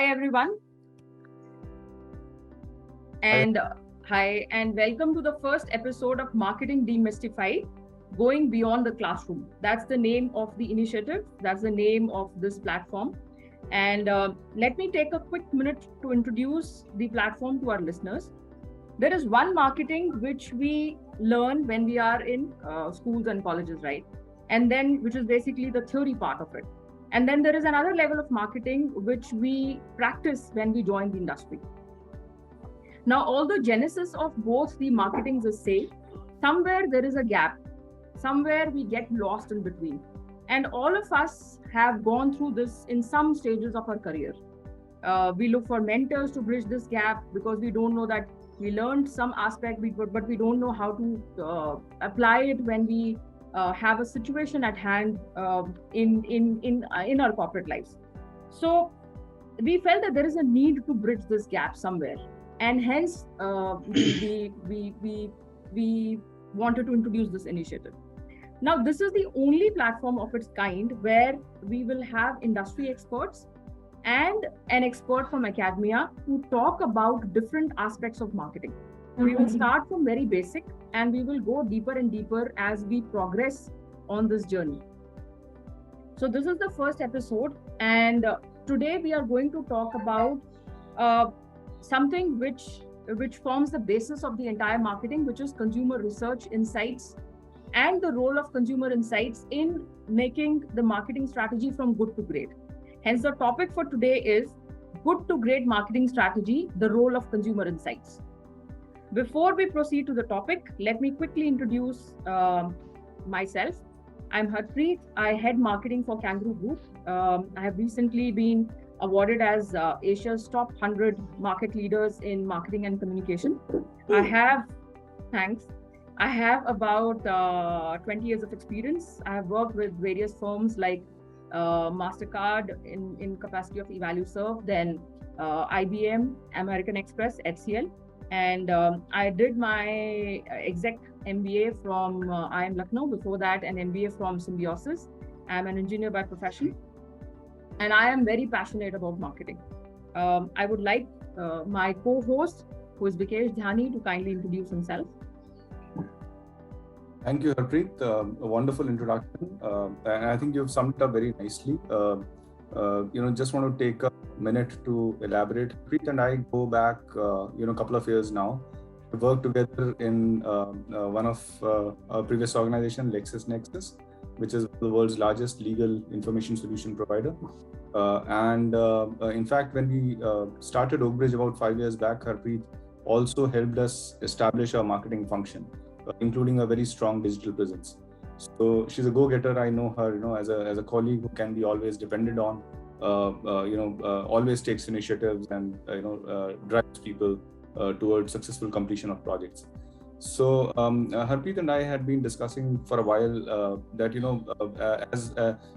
Hi everyone, and hi, and welcome to the first episode of Marketing Demystified, going beyond the classroom. That's the name of the initiative. That's the name of this platform. And let me take a quick minute to introduce the platform to our listeners. There is one marketing which we learn when we are in schools and colleges, right? And then which is basically the theory part of it. And then there is another level of marketing which we practice when we join the industry. Now, although genesis of both the marketings is same, somewhere there is a gap. Somewhere we get lost in between. And all of us have gone through this in some stages of our career. We look for mentors to bridge this gap because we don't know that we learned some aspect, but we don't know how to apply it when we have a situation at hand in our corporate lives. So we felt that there is a need to bridge this gap somewhere, and hence we wanted to introduce this initiative. Now, this is the only platform of its kind where we will have industry experts and an expert from academia who talk about different aspects of marketing. We will start from very basic and we will go deeper and deeper as we progress on this journey. So this is the first episode, and today we are going to talk about something which forms the basis of the entire marketing, which is consumer research insights and the role of consumer insights in making the marketing strategy from good to great. Hence, the topic for today is good to great marketing strategy, the role of consumer insights. Before we proceed to the topic, let me quickly introduce myself. I'm Harpreet. I head marketing for Kangaroo Group. I have recently been awarded as Asia's top 100 market leaders in marketing and communication. I have about 20 years of experience. I have worked with various firms like MasterCard in capacity of eValueServe, then IBM, American Express, HCL. And I did my exec MBA from IIM Lucknow. Before that, an MBA from Symbiosis. I'm an engineer by profession, and I am very passionate about marketing. I would like my co-host, who is Diegeo Dhani, to kindly introduce himself. Thank you, Harpreet. A wonderful introduction, and I think you've summed it up very nicely. Just want to take a minute to elaborate. Harpreet and I go back, a couple of years now. We worked together in one of our previous organization, LexisNexis, which is the world's largest legal information solution provider. In fact, when we started Oakbridge about 5 years back, Harpreet also helped us establish our marketing function, including a very strong digital presence. So she's a go-getter. I know her, as a colleague who can be always depended on. Always takes initiatives and drives people towards successful completion of projects. So Harpreet and I had been discussing for a while that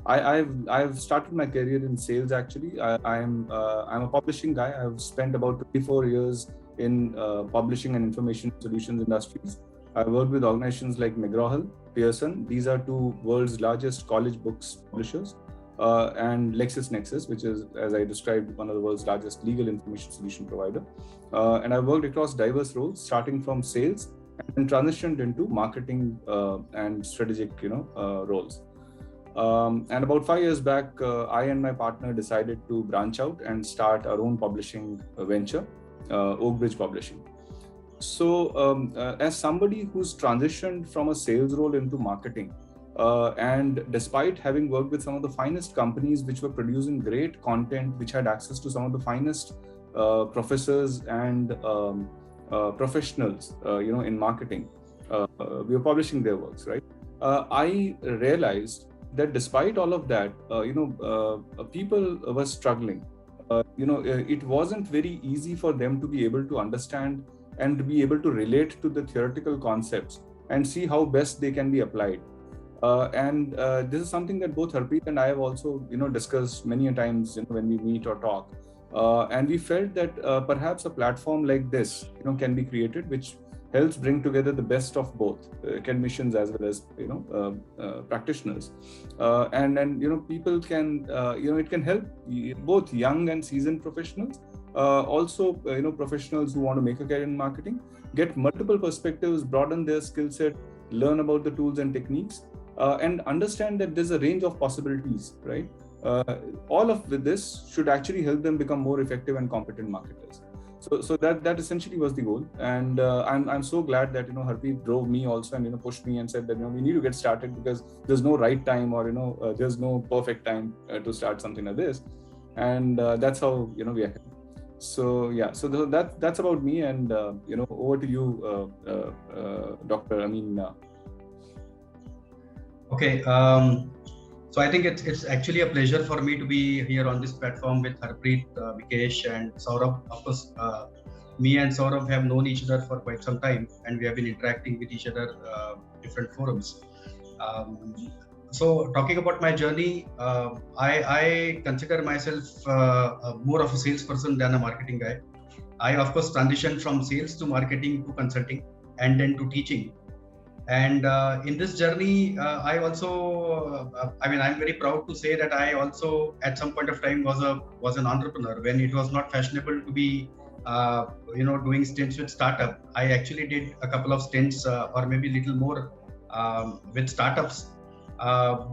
I've started my career in sales. Actually, I'm a publishing guy. I've spent about 24 years in publishing and information solutions industries. I worked with organizations like McGraw-Hill, Pearson. These are two world's largest college books publishers, and LexisNexis, which is, as I described, one of the world's largest legal information solution provider. And I worked across diverse roles, starting from sales and transitioned into marketing and strategic, roles. And about 5 years back, I and my partner decided to branch out and start our own publishing venture, Oakbridge Publishing. So as somebody who's transitioned from a sales role into marketing, and despite having worked with some of the finest companies which were producing great content, which had access to some of the finest professors and professionals, in marketing, we were publishing their works, right? I realized that despite all of that, people were struggling. It wasn't very easy for them to be able to understand and to be able to relate to the theoretical concepts and see how best they can be applied. This is something that both Harpreet and I have also, discussed many a times, when we meet or talk. And we felt that perhaps a platform like this, can be created, which helps bring together the best of both academicians as well as practitioners, and people can it can help both young and seasoned professionals, also professionals who want to make a career in marketing, get multiple perspectives, broaden their skill set, learn about the tools and techniques, and understand that there's a range of possibilities, right? All of this should actually help them become more effective and competent marketers. So that essentially was the goal, and I'm so glad that Harpreet drove me also and pushed me and said that we need to get started, because there's no right time, or there's no perfect time to start something like this, and that's how we are here. So yeah, so that's about me, and over to you, Dr. Amin. Okay. So I think it's actually a pleasure for me to be here on this platform with Harpreet, Vikesh, and Saurabh. Of course, me and Saurabh have known each other for quite some time, and we have been interacting with each other different forums. So talking about my journey, I consider myself more of a salesperson than a marketing guy. I, of course, transitioned from sales to marketing to consulting and then to teaching. And in this journey, I also, I'm very proud to say that I also at some point of time was an entrepreneur when it was not fashionable to be, doing stints with startup. I actually did a couple of stints, or maybe a little more, with startups.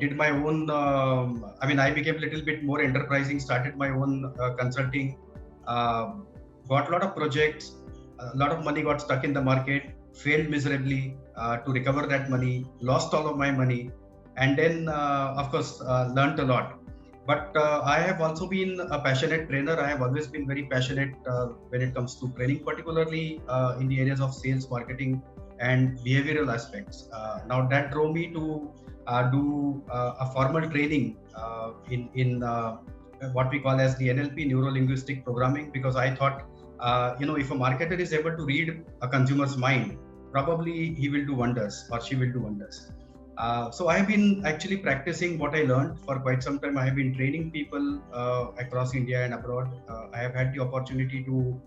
Did my own, I became a little bit more enterprising, started my own consulting, got a lot of projects, a lot of money got stuck in the market, failed miserably to recover that money, lost all of my money, and then, of course, learned a lot. But I have also been a passionate trainer. I have always been very passionate when it comes to training, particularly in the areas of sales, marketing, and behavioral aspects. Now that drove me to do a formal training in what we call as the NLP, Neuro-Linguistic Programming, because I thought, if a marketer is able to read a consumer's mind, probably he will do wonders, or she will do wonders. So I have been actually practicing what I learned for quite some time. I have been training people across India and abroad. I have had the opportunity to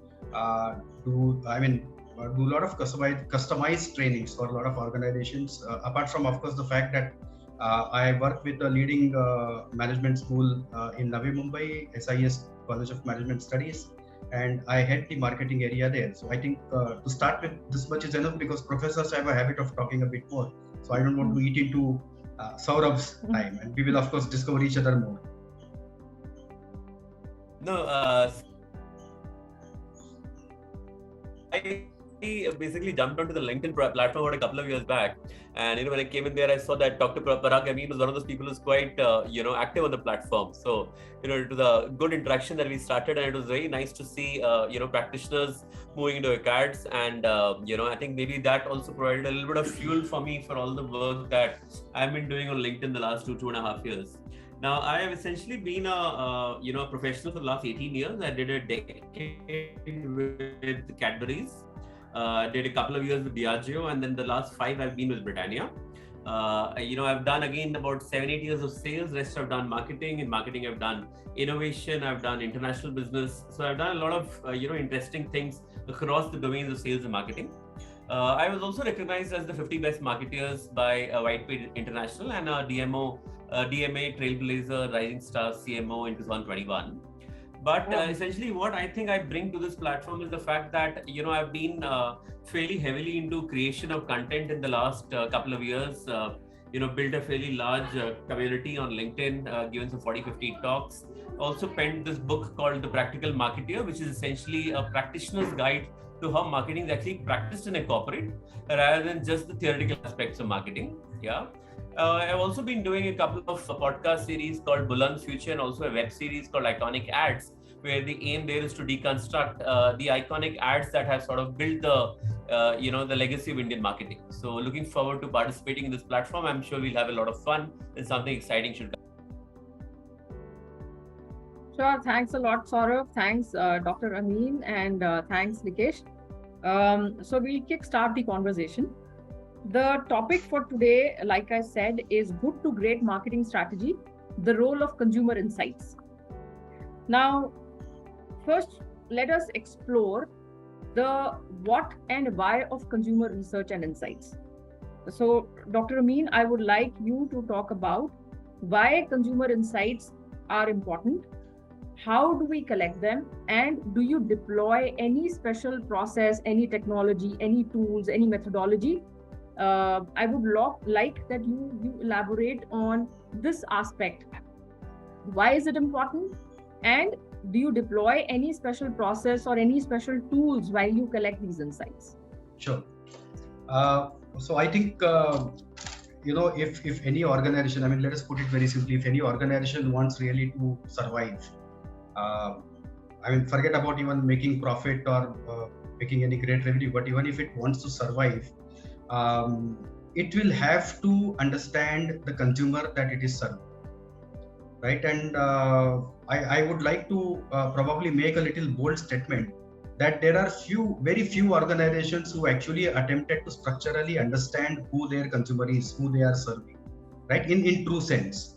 do a lot of customized trainings for a lot of organizations. Apart from, of course, the fact that I work with a leading management school in Navi Mumbai, SIS College of Management Studies, and I head the marketing area there. So I think to start with, this much is enough, because professors have a habit of talking a bit more. So I don't want to eat into Saurabh's time, and we will, of course, discover each other more. No, I basically jumped onto the LinkedIn platform about a couple of years back, and when I came in there, I saw that Dr. Parag Amin was one of those people who's quite active on the platform. So it was a good interaction that we started, and it was very nice to see practitioners moving into ACADS, and I think maybe that also provided a little bit of fuel for me for all the work that I've been doing on LinkedIn the last 2.5 years. Now, I have essentially been a professional for the last 18 years. I did a decade with Cadbury's. Did a couple of years with Diegeo, and then the last 5 I've been with Britannia. I've done again about 7-8 years of sales. Rest I've done marketing. In marketing, I've done innovation. I've done international business. So I've done a lot of interesting things across the domains of sales and marketing. I was also recognized as the 50 best marketeers by Whitepaid International and a DMA Trailblazer Rising Star CMO in 2021. But essentially what I think I bring to this platform is the fact that, I've been fairly heavily into creation of content in the last couple of years, built a fairly large community on LinkedIn, given some 40-50 talks. Also penned this book called The Practical Marketeer, which is essentially a practitioner's guide to how marketing is actually practiced in a corporate rather than just the theoretical aspects of marketing. Yeah. I've also been doing a couple of podcast series called Buland's Future, and also a web series called Iconic Ads, where the aim there is to deconstruct the iconic ads that have sort of built the legacy of Indian marketing. So looking forward to participating in this platform. I'm sure we'll have a lot of fun, and something exciting should come. Sure. Thanks a lot, Saurabh. Thanks, Dr. Amin, and thanks, Vikesh. So we'll kickstart the conversation. The topic for today, like I said, is good to great marketing strategy, the role of consumer insights. Now, first, let us explore the what and why of consumer research and insights. So, Dr. Amin, I would like you to talk about why consumer insights are important, how do we collect them, and do you deploy any special process, any technology, any tools, any methodology? I would like that you elaborate on this aspect. Why is it important? And do you deploy any special process or any special tools while you collect these insights? Sure. So I think, if any organization, I mean, let us put it very simply, if any organization wants really to survive, I mean, forget about even making profit or making any great revenue, but even if it wants to survive, it will have to understand the consumer that it is serving, right? And I would like to probably make a little bold statement that there are very few organizations who actually attempted to structurally understand who their consumer is, who they are serving, right? In true sense.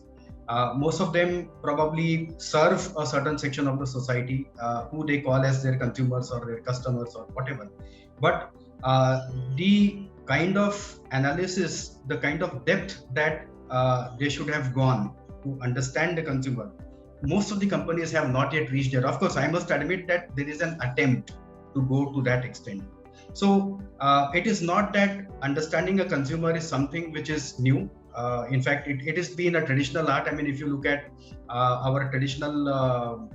Most of them probably serve a certain section of the society who they call as their consumers or their customers or whatever. But the kind of analysis, the kind of depth that they should have gone to understand the consumer, most of the companies have not yet reached there. Of course, I must admit that there is an attempt to go to that extent. So it is not that understanding a consumer is something which is new. In fact, it has been a traditional art. I mean, if you look at our traditional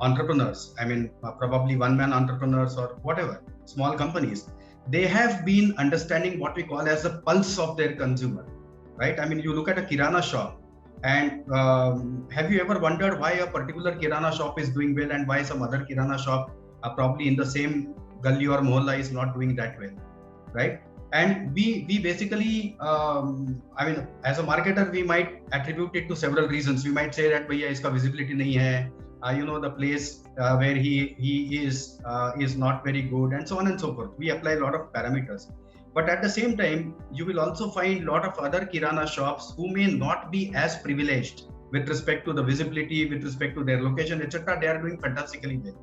entrepreneurs, I mean, probably one-man entrepreneurs or whatever, small companies, they have been understanding what we call as the pulse of their consumer, right? I mean, you look at a Kirana shop, and have you ever wondered why a particular Kirana shop is doing well and why some other Kirana shop probably in the same gully or mohalla is not doing that well, right? And we basically, I mean, as a marketer, we might attribute it to several reasons. We might say that, bhaiya, iska visibility nahi hai, the place where he is not very good, and so on and so forth. We apply a lot of parameters. But at the same time, you will also find a lot of other Kirana shops who may not be as privileged with respect to the visibility, with respect to their location, etc. They are doing fantastically well,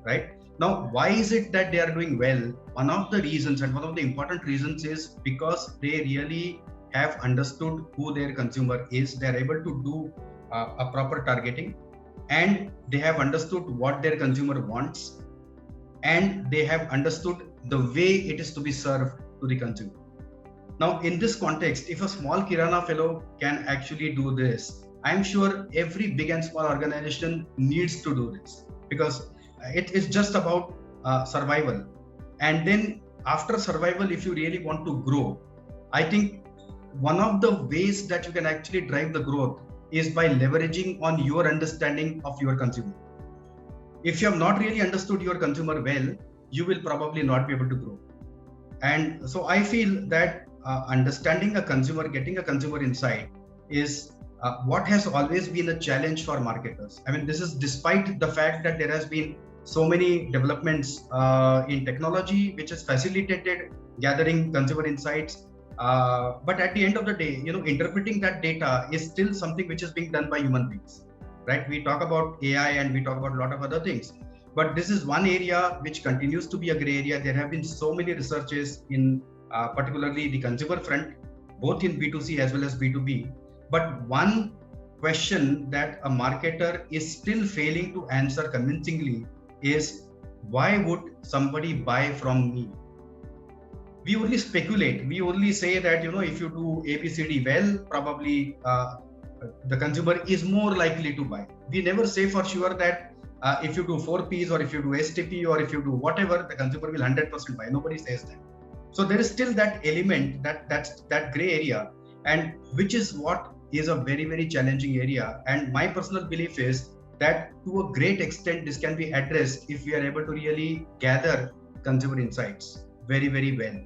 right? Now, why is it that they are doing well? One of the reasons, and one of the important reasons, is because they really have understood who their consumer is. They are able to do a proper targeting, and they have understood what their consumer wants, and they have understood the way it is to be served to the consumer. Now, in this context, if a small Kirana fellow can actually do this, I'm sure every big and small organization needs to do this, because it is just about survival. And then after survival, if you really want to grow, I think one of the ways that you can actually drive the growth is by leveraging on your understanding of your consumer. If you have not really understood your consumer well, you will probably not be able to grow. And so I feel that understanding a consumer, getting a consumer insight is what has always been a challenge for marketers. I mean, this is despite the fact that there has been so many developments in technology which has facilitated gathering consumer insights. But at the end of the day, interpreting that data is still something which is being done by human beings, right? We talk about AI and we talk about a lot of other things. But this is one area which continues to be a gray area. There have been so many researches in particularly the consumer front, both in B2C as well as B2B. But one question that a marketer is still failing to answer convincingly is, why would somebody buy from me? We only speculate. We only say that, if you do ABCD well, probably the consumer is more likely to buy. We never say for sure that if you do 4 Ps or if you do STP or if you do whatever, the consumer will 100% buy. Nobody says that. So there is still that element, that gray area, and which is what is a very, very challenging area. And my personal belief is that to a great extent, this can be addressed if we are able to really gather consumer insights very, very well.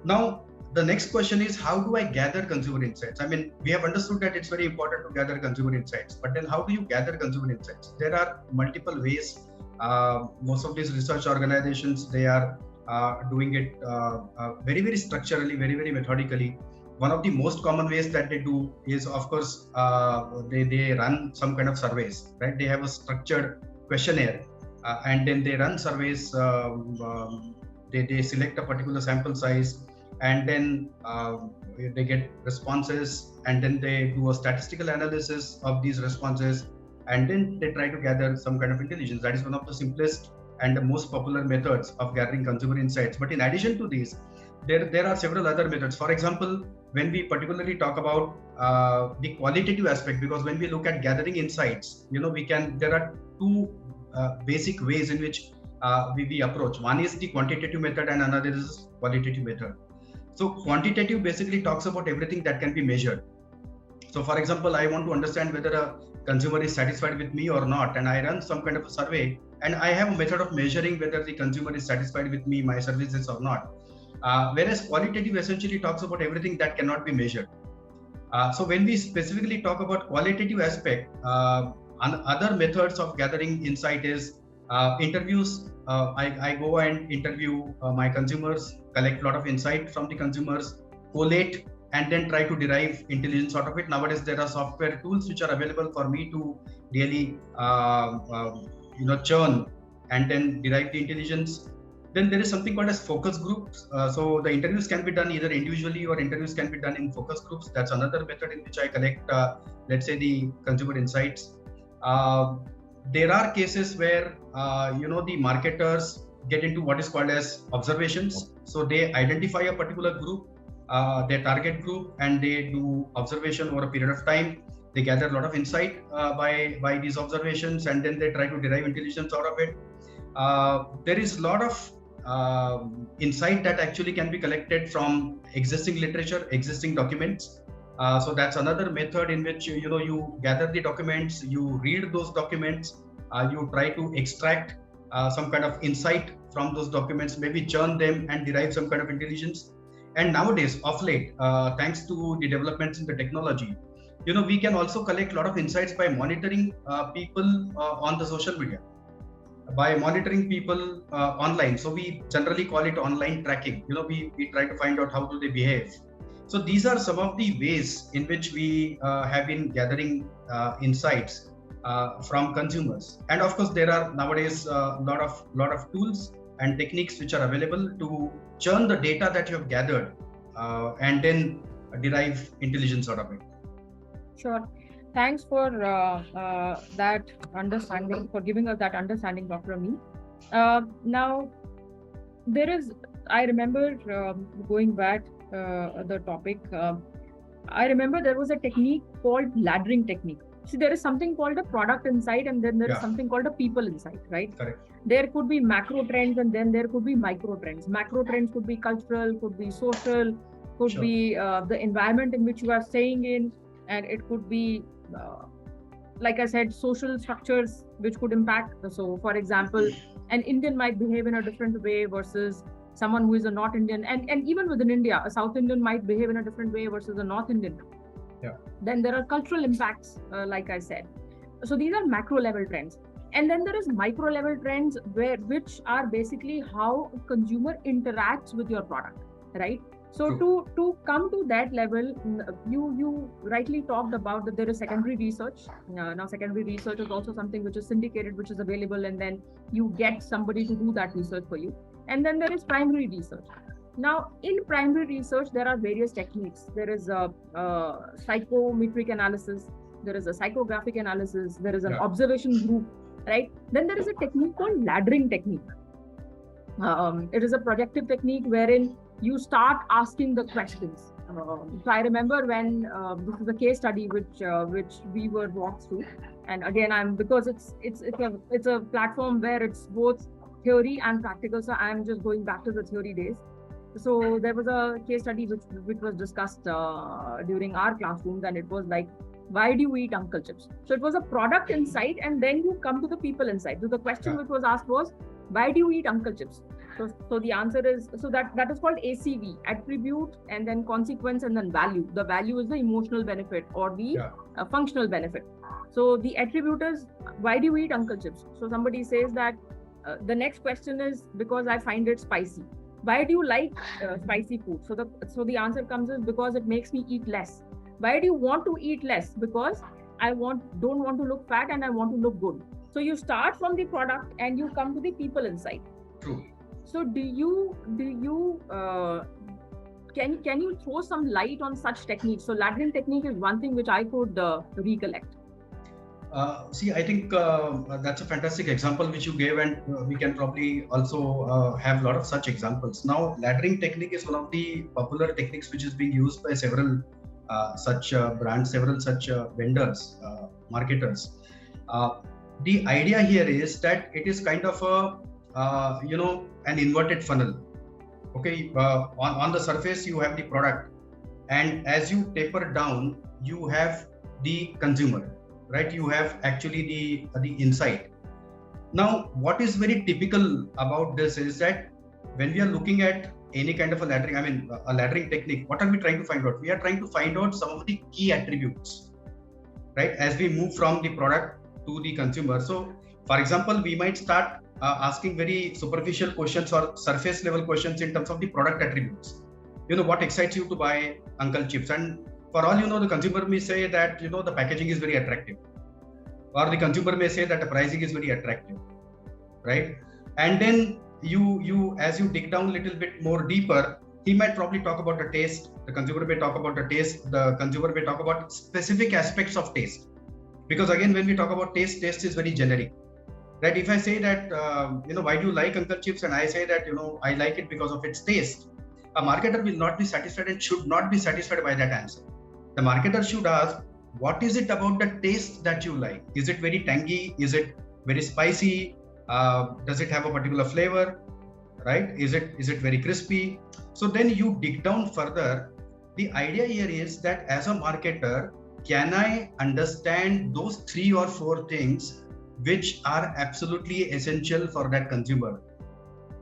Now, the next question is, how do I gather consumer insights? I mean, we have understood that it's very important to gather consumer insights, but then how do you gather consumer insights? There are multiple ways. Most of these research organizations, they are doing it very, very structurally, very, very methodically. One of the most common ways that they do is, of course, they run some kind of surveys, right? They have a structured questionnaire and then they run surveys. They select a particular sample size, and then they get responses, and then they do a statistical analysis of these responses, and then they try to gather some kind of intelligence. That is one of the simplest and the most popular methods of gathering consumer insights. But in addition to these, there are several other methods. For example, when we particularly talk about the qualitative aspect, because when we look at gathering insights, there are two basic ways in which we approach. One is the quantitative method and another is qualitative method. So quantitative basically talks about everything that can be measured. So for example, I want to understand whether a consumer is satisfied with me or not, and I run some kind of a survey, and I have a method of measuring whether the consumer is satisfied with me, my services or not. Whereas qualitative essentially talks about everything that cannot be measured. So when we specifically talk about qualitative aspect, other methods of gathering insight is interviews. I go and interview my consumers, collect a lot of insight from the consumers, collate, and then try to derive intelligence out of it. Nowadays, there are software tools which are available for me to really churn and then derive the intelligence. Then there is something called as focus groups. So the interviews can be done either individually or interviews can be done in focus groups. That's another method in which I collect, let's say, the consumer insights. There are cases where the marketers get into what is called as observations. So they identify a particular group, their target group, and they do observation over a period of time. They gather a lot of insight by these observations, and then they try to derive intelligence out of it. There is a lot of insight that actually can be collected from existing literature, existing documents. So that's another method in which you gather the documents, you read those documents, you try to extract some kind of insight from those documents, maybe churn them and derive some kind of intelligence. And nowadays, of late, thanks to the developments in the technology, we can also collect a lot of insights by monitoring people on the social media, by monitoring people online. So we generally call it online tracking. We try to find out how do they behave. So these are some of the ways in which we have been gathering insights from consumers. And of course, there are nowadays a lot of tools and techniques which are available to churn the data that you have gathered and then derive intelligence out of it. Sure. Thanks for that understanding, for giving us that understanding, Dr. Amin. Now, I remember going back the topic, I remember there was a technique called laddering technique. See, there is something called a product insight, and then there is something called a people insight, right? Correct. There could be macro trends, and then there could be micro trends. Macro trends could be cultural, could be social, could be the environment in which you are staying in, and it could be, like I said, social structures which could impact. So, for example, an Indian might behave in a different way versus someone who is a North Indian, and even within India, a South Indian might behave in a different way versus a North Indian. Then there are cultural impacts, like I said. So these are macro level trends. And then there is micro level trends which are basically how a consumer interacts with your product, right? So to come to that level, you rightly talked about that there is secondary research. Now secondary research is also something which is syndicated, which is available, and then you get somebody to do that research for you. And then there is primary research. Now, in primary research, there are various techniques. There is a psychometric analysis, there is a psychographic analysis, there is an observation group, right? Then there is a technique called laddering technique. It is a projective technique wherein you start asking the questions. So I remember when this is a case study which we were walked through, and again, because it's a platform where it's both theory and practical. So I'm just going back to the theory days. So there was a case study which was discussed during our classrooms, and it was like, why do you eat Uncle Chips? So it was a product insight, and then you come to the people insight. So the question which was asked was, why do you eat Uncle Chips? So the answer is, so that is called ACV, attribute, and then consequence, and then value. The value is the emotional benefit or the functional benefit. So the attribute is, why do you eat Uncle Chips? So somebody says that the next question is, because I find it spicy. Why do you like spicy food? So the answer comes is, because it makes me eat less. Why do you want to eat less? Because I don't want to look fat and I want to look good. So you start from the product and you come to the people inside. True. So can you throw some light on such techniques? So laddering technique is one thing which I could recollect. See, I think that's a fantastic example which you gave, and we can probably also have a lot of such examples. Now, laddering technique is one of the popular techniques which is being used by several such brands, several such vendors, marketers. The idea here is that it is kind of a an inverted funnel. Okay, on the surface you have the product, and as you taper down, you have the consumer. Right, you have actually the insight. Now, what is very typical about this is that when we are looking at any kind of a laddering, a laddering technique, what are we trying to find out? We are trying to find out some of the key attributes, right? As we move from the product to the consumer. So, for example, we might start asking very superficial questions or surface level questions in terms of the product attributes. What excites you to buy Uncle Chips? And for all you know, the consumer may say that the packaging is very attractive, or the consumer may say that the pricing is very attractive, right? And then you as you dig down a little bit more deeper, he might probably talk about the taste. The consumer may talk about the taste. The consumer may talk about specific aspects of taste, because again, when we talk about taste is very generic, right? If I say that why do you like Uncle Chips, and I say that I like it because of its taste, a marketer will not be satisfied and should not be satisfied by that answer. The marketer should ask, what is it about the taste that you like? Is it very tangy? Is it very spicy? Does it have a particular flavor? Right? Is it very crispy? So then you dig down further. The idea here is that as a marketer, can I understand those 3 or 4 things which are absolutely essential for that consumer,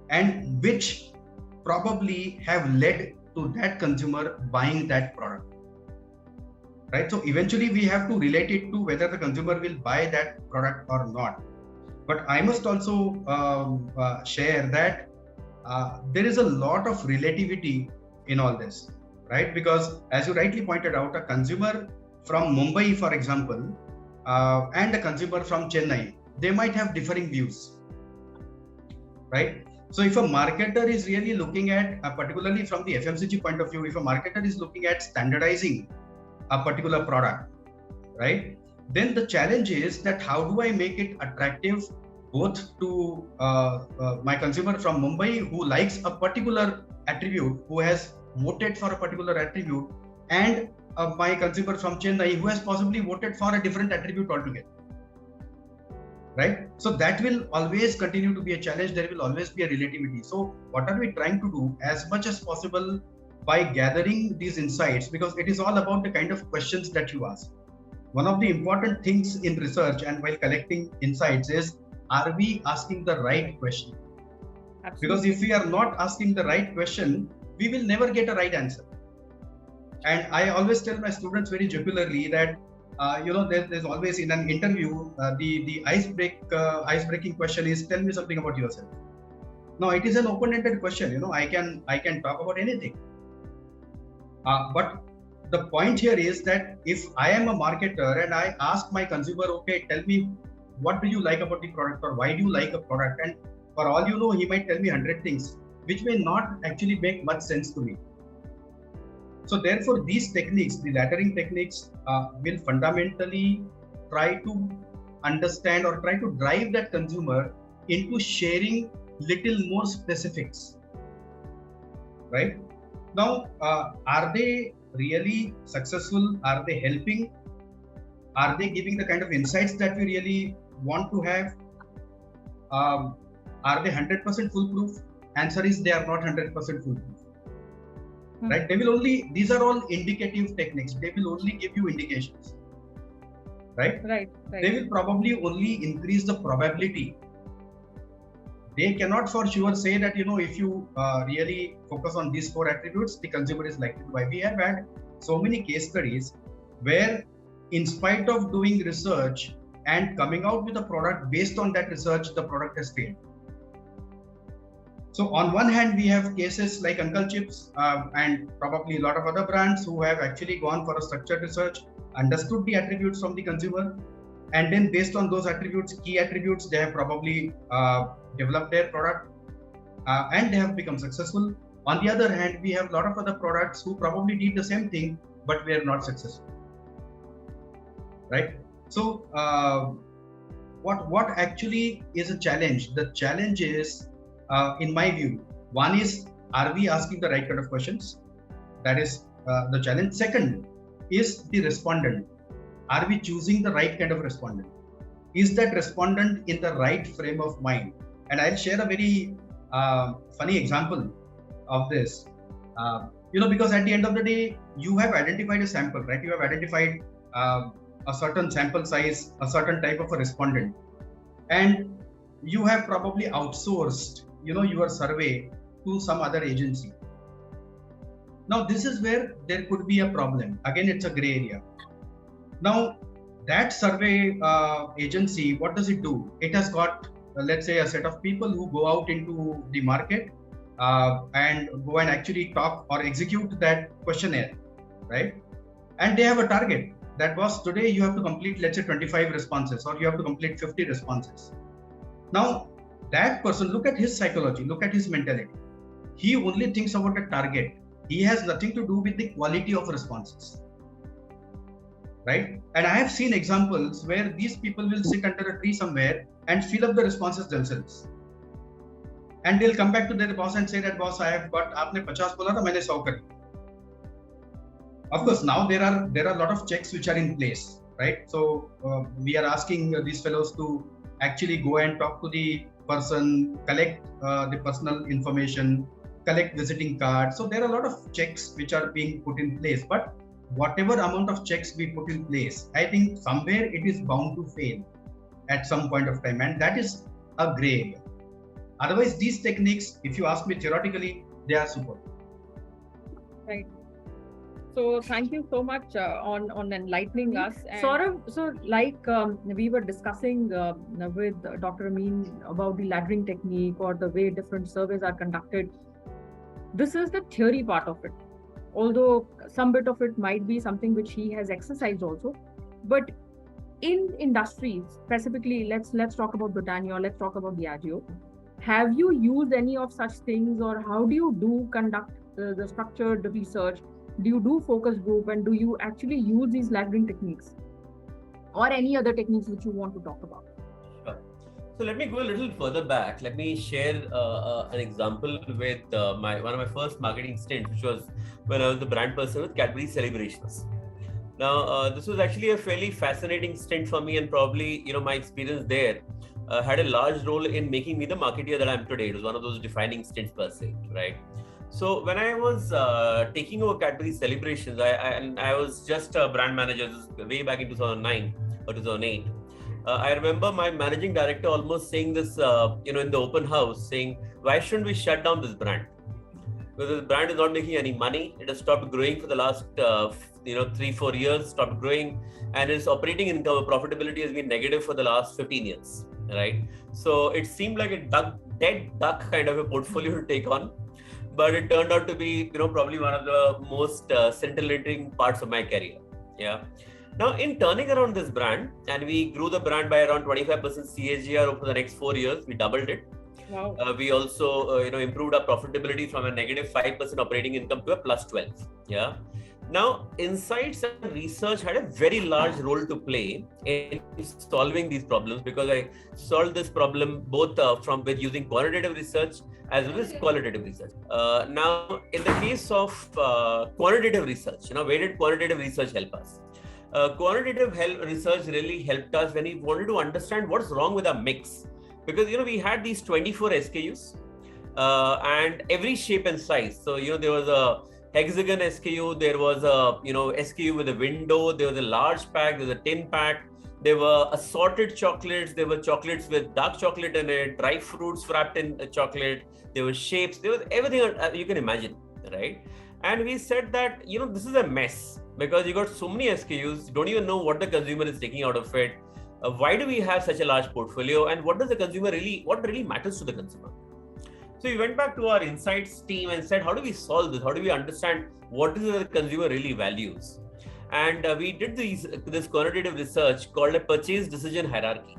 and which probably have led to that consumer buying that product? Right? So eventually we have to relate it to whether the consumer will buy that product or not. But I must also share that there is a lot of relativity in all this, right? Because as you rightly pointed out, a consumer from Mumbai, for example, and a consumer from Chennai, they might have differing views, right? So if a marketer is really looking at, particularly from the FMCG point of view, if a marketer is looking at standardizing a particular product, right, then the challenge is that how do I make it attractive both to my consumer from Mumbai who likes a particular attribute, who has voted for a particular attribute, and my consumer from Chennai who has possibly voted for a different attribute altogether, right? So that will always continue to be a challenge. There will always be a relativity. So what are we trying to do as much as possible by gathering these insights? Because it is all about the kind of questions that you ask. One of the important things in research and while collecting insights is, are we asking the right question? Absolutely. Because if we are not asking the right question, we will never get a right answer. And I always tell my students very jocularly that there's always in an interview the icebreaking question is, tell me something about yourself. Now it is an open-ended question. I can talk about anything. But the point here is that if I am a marketer and I ask my consumer, okay, tell me what do you like about the product, or why do you like a product, and for all you know, he might tell me 100 things which may not actually make much sense to me. So therefore, these techniques, the laddering techniques, will fundamentally try to understand or try to drive that consumer into sharing little more specifics, right? Now, are they really successful? Are they helping? Are they giving the kind of insights that we really want to have? Are they 100% foolproof? Answer is they are not 100% foolproof. Right? They will only, these are all indicative techniques. They will only give you indications. Right? Right. They will probably only increase the probability. They cannot for sure say that, if you really focus on these 4 attributes, the consumer is likely to buy. We have had so many case studies where, in spite of doing research and coming out with a product based on that research, the product has failed. So on one hand, we have cases like Uncle Chips and probably a lot of other brands who have actually gone for a structured research, understood the attributes from the consumer, and then based on those attributes, key attributes, they have probably developed their product and they have become successful. On the other hand, we have a lot of other products who probably did the same thing, but were not successful, right? So what actually is a challenge? The challenge is, in my view, one is, are we asking the right kind of questions? That is the challenge. Second is the respondent. Are we choosing the right kind of respondent? Is that respondent in the right frame of mind? And I'll share a very funny example of this. Because at the end of the day, you have identified a sample, right? You have identified a certain sample size, a certain type of a respondent, and you have probably outsourced, your survey to some other agency. Now, this is where there could be a problem. Again, it's a gray area. Now, that survey agency, what does it do? It has got, let's say, a set of people who go out into the market and go and actually talk or execute that questionnaire, right? And they have a target. That was, today you have to complete, let's say, 25 responses, or you have to complete 50 responses. Now, that person, look at his psychology, look at his mentality. He only thinks about a target. He has nothing to do with the quality of responses, right? And I have seen examples where these people will sit under a tree somewhere and fill up the responses themselves. And they'll come back to their boss and say that, boss, I have got, aapne 50 bola tha, maine 100 kar. Of course, now there are a lot of checks which are in place, right? So we are asking these fellows to actually go and talk to the person, collect the personal information, collect visiting cards. So there are a lot of checks which are being put in place. But whatever amount of checks we put in place, I think somewhere it is bound to fail at some point of time, and that is a gray area. Otherwise, these techniques, if you ask me theoretically, they are super. Right. So thank you so much on enlightening us. And Saurav, so like we were discussing with Dr. Amin about the laddering technique or the way different surveys are conducted. This is the theory part of it. Although some bit of it might be something which he has exercised also. But in industries, specifically, let's talk about Britannia, or let's talk about Diageo. Have you used any of such things, or how do you conduct the structured research? Do you do focus group, and do you actually use these laddering techniques or any other techniques which you want to talk about? Sure. So let me go a little further back. Let me share an example with one of my first marketing stints, which was when I was the brand person with Cadbury Celebrations. Now, this was actually a fairly fascinating stint for me, and probably, my experience there had a large role in making me the marketeer that I am today. It was one of those defining stints per se, right? So when I was taking over Cadbury Celebrations, I was just a brand manager way back in 2009 or 2008. I remember my managing director almost saying this, in the open house, saying, why shouldn't we shut down this brand? Because the brand is not making any money. It has stopped growing for the last, 3-4 years, stopped growing, and its operating income or profitability has been negative for the last 15 years, right? So it seemed like a dead duck kind of a portfolio to take on. But it turned out to be, probably one of the most scintillating parts of my career. Yeah. Now, in turning around this brand, and we grew the brand by around 25% CAGR over the next 4 years, we doubled it. Wow. We also, improved our profitability from a negative 5% operating income to a plus 12. Yeah. Now, insights and research had a very large role to play in solving these problems, because I solved this problem both with using quantitative research as well as qualitative research. Now, in the case of quantitative research, where did quantitative research help us? Quantitative research really helped us when we wanted to understand what's wrong with our mix, because we had these 24 SKUs and every shape and size. So there was a hexagon SKU, there was a SKU with a window, there was a large pack, there was a tin pack, there were assorted chocolates, there were chocolates with dark chocolate in it, dry fruits wrapped in chocolate, there were shapes, there was everything you can imagine, right? And we said that this is a mess, because you got so many SKUs, you don't even know what the consumer is taking out of it. Why do we have such a large portfolio, and what really matters to the consumer? So we went back to our insights team and said, how do we solve this? How do we understand what is it the consumer really values? and we did this quantitative research called a purchase decision hierarchy.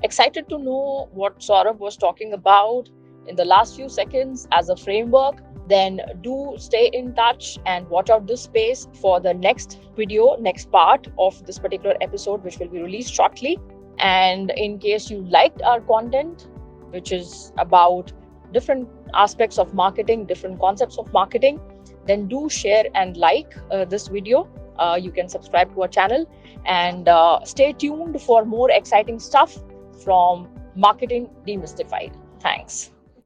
Excited to know what Saurabh was talking about in the last few seconds as a framework. Then do stay in touch and watch out this space for the next video, next part of this particular episode, which will be released shortly. And in case you liked our content, which is about different aspects of marketing, different concepts of marketing, then do share and like this video. You can subscribe to our channel and stay tuned for more exciting stuff from Marketing Demystified. Thanks.